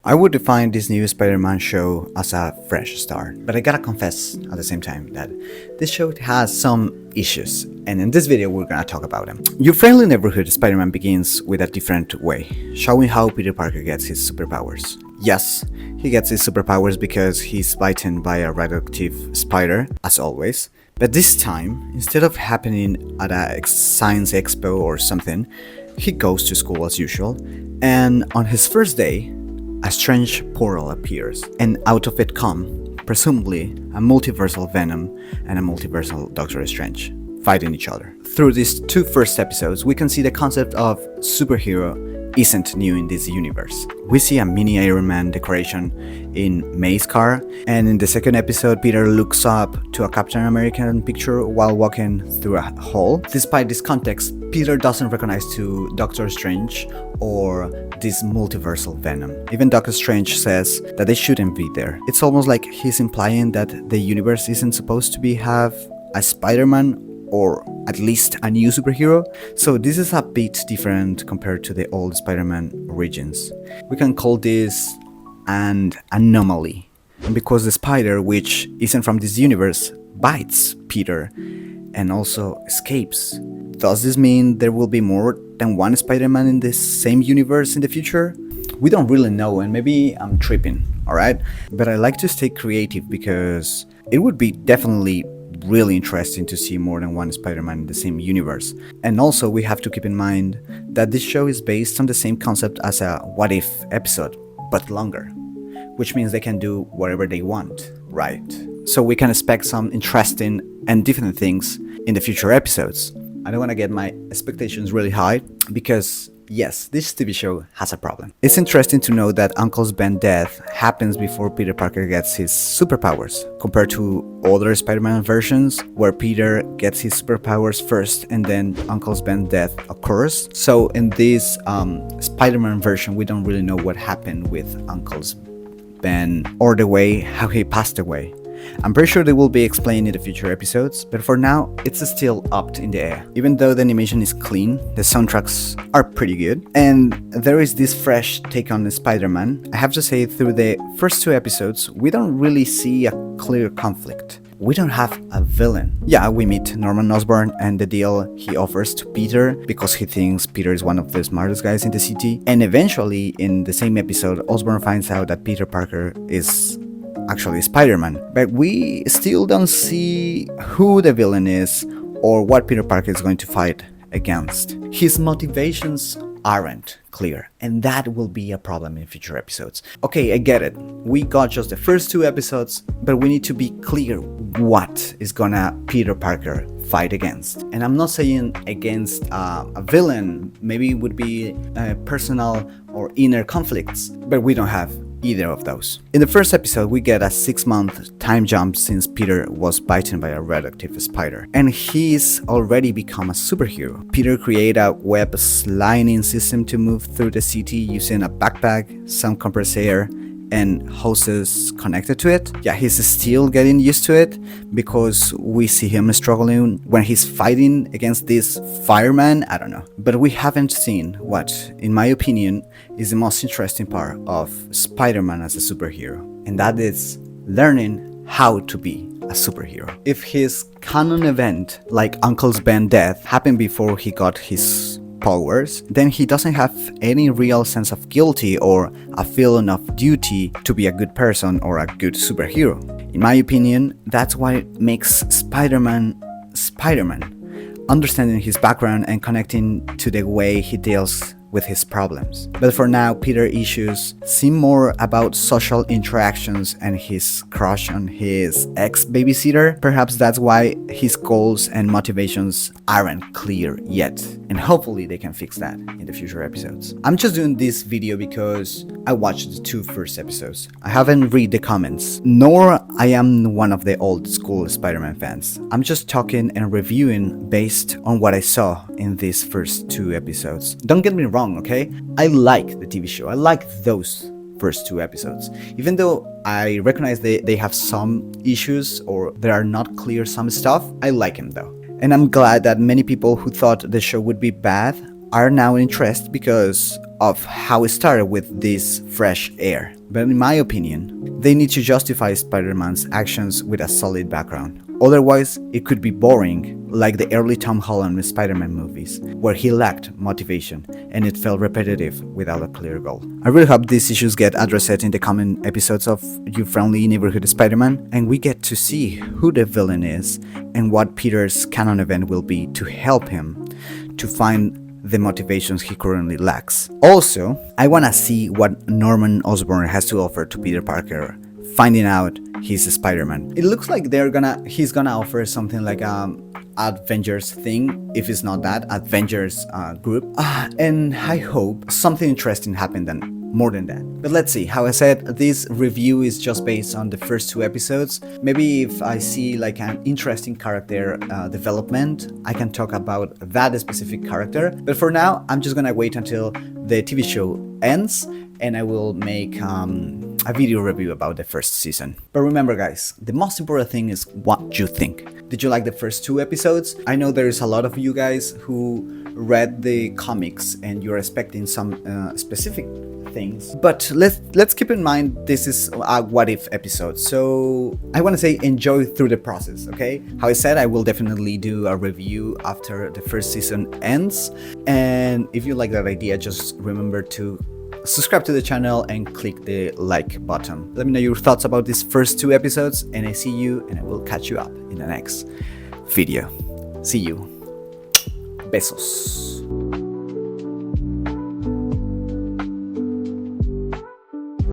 I would define this new Spider-Man show as a fresh start, but I gotta confess at the same time that this show has some issues, and in this video we're gonna talk about them. Your friendly neighborhood Spider-Man begins with a different way, showing how Peter Parker gets his superpowers. Yes, he gets his superpowers because he's bitten by a radioactive spider, as always, but this time, instead of happening at a science expo or something, he goes to school as usual, and on his first day, a strange portal appears, and out of it come, presumably, a multiversal Venom and a multiversal Doctor Strange, fighting each other. Through these two first episodes, we can see the concept of superhero isn't new in this universe. We see a mini Iron Man decoration in May's car, and in the second episode, Peter looks up to a Captain American picture while walking through a hall. Despite this context, Peter doesn't recognize to Doctor Strange or this multiversal Venom. Even Doctor Strange says that they shouldn't be there. It's almost like he's implying that the universe isn't supposed to have a Spider-Man or at least a new superhero, so this is a bit different compared to the old Spider-Man origins. We can call this an anomaly, because the spider, which isn't from this universe, bites Peter and also escapes. Does this mean there will be more than one Spider-Man in the same universe in the future? We don't really know, and maybe I'm tripping, alright? But I like to stay creative because it would be definitely really interesting to see more than one Spider-Man in the same universe. And also we have to keep in mind that this show is based on the same concept as a What If episode, but longer, which means they can do whatever they want, right? So we can expect some interesting and different things in the future episodes. I don't want to get my expectations really high because yes, this TV show has a problem. It's interesting to know that Uncle Ben's death happens before Peter Parker gets his superpowers, compared to other Spider-Man versions where Peter gets his superpowers first and then Uncle Ben's death occurs. So in this Spider-Man version, we don't really know what happened with Uncle Ben or the way how he passed away. I'm pretty sure they will be explained in the future episodes, but for now, it's still up in the air. Even though the animation is clean, the soundtracks are pretty good, and there is this fresh take on Spider-Man. I have to say, through the first two episodes, we don't really see a clear conflict. We don't have a villain. Yeah, we meet Norman Osborn and the deal he offers to Peter because he thinks Peter is one of the smartest guys in the city, and eventually, in the same episode, Osborn finds out that Peter Parker is actually Spider-Man, but we still don't see who the villain is or what Peter Parker is going to fight against. His motivations aren't clear, and that will be a problem in future episodes. Okay, I get it. We got just the first two episodes, but we need to be clear what is gonna Peter Parker fight against. And I'm not saying against a villain, maybe it would be personal or inner conflicts, but we don't have either of those. In the first episode, we get a 6-month time jump since Peter was bitten by a radioactive spider, and he's already become a superhero. Peter created a web sliding system to move through the city using a backpack, some compressed air, and hoses connected to it. Yeah, he's still getting used to it because we see him struggling when he's fighting against this fireman, I don't know. But we haven't seen what, in my opinion, is the most interesting part of Spider-Man as a superhero, and that is learning how to be a superhero. If his canon event, like Uncle Ben's death, happened before he got his powers, then he doesn't have any real sense of guilty or a feeling of duty to be a good person or a good superhero. In my opinion, that's what makes Spider-Man Spider-Man, understanding his background and connecting to the way he deals with his problems. But for now, Peter's issues seem more about social interactions and his crush on his ex-babysitter. Perhaps that's why his goals and motivations aren't clear yet, and hopefully they can fix that in the future episodes. I'm just doing this video because I watched the two first episodes. I haven't read the comments, nor I am one of the old school Spider-Man fans. I'm just talking and reviewing based on what I saw in these first two episodes. Don't get me wrong, okay? I like the TV show. I like those first two episodes. Even though I recognize they have some issues or there are not clear some stuff, I like them though. And I'm glad that many people who thought the show would be bad are now interested because of how it started with this fresh air. but in my opinion, they need to justify Spider-Man's actions with a solid background. Otherwise, it could be boring, like the early Tom Holland Spider-Man movies, where he lacked motivation and it felt repetitive without a clear goal. I really hope these issues get addressed in the coming episodes of Your Friendly Neighborhood Spider-Man, and we get to see who the villain is and what Peter's canon event will be to help him to find the motivations he currently lacks. Also, I wanna see what Norman Osborn has to offer to Peter Parker, finding out he's a Spider-Man. It looks like he's gonna offer something like Avengers thing, if it's not that, Avengers group. And I hope something interesting happened then, more than that. But let's see. How I said, this review is just based on the first 2 episodes. Maybe if I see like an interesting character development, I can talk about that specific character. But for now, I'm just gonna wait until the TV show ends and I will make a video review about the first season. But remember guys, the most important thing is what you think. Did you like the first 2 episodes? I know there is a lot of you guys who read the comics and you're expecting some specific things, but let's keep in mind this is a what if episode, so I want to say enjoy through the process. Okay, how I said, I will definitely do a review after the first season ends, and if you like that idea, just remember to subscribe to the channel and click the like button. Let me know your thoughts about these first 2 episodes, and I see you and I will catch you up in the next video. See you. Besos.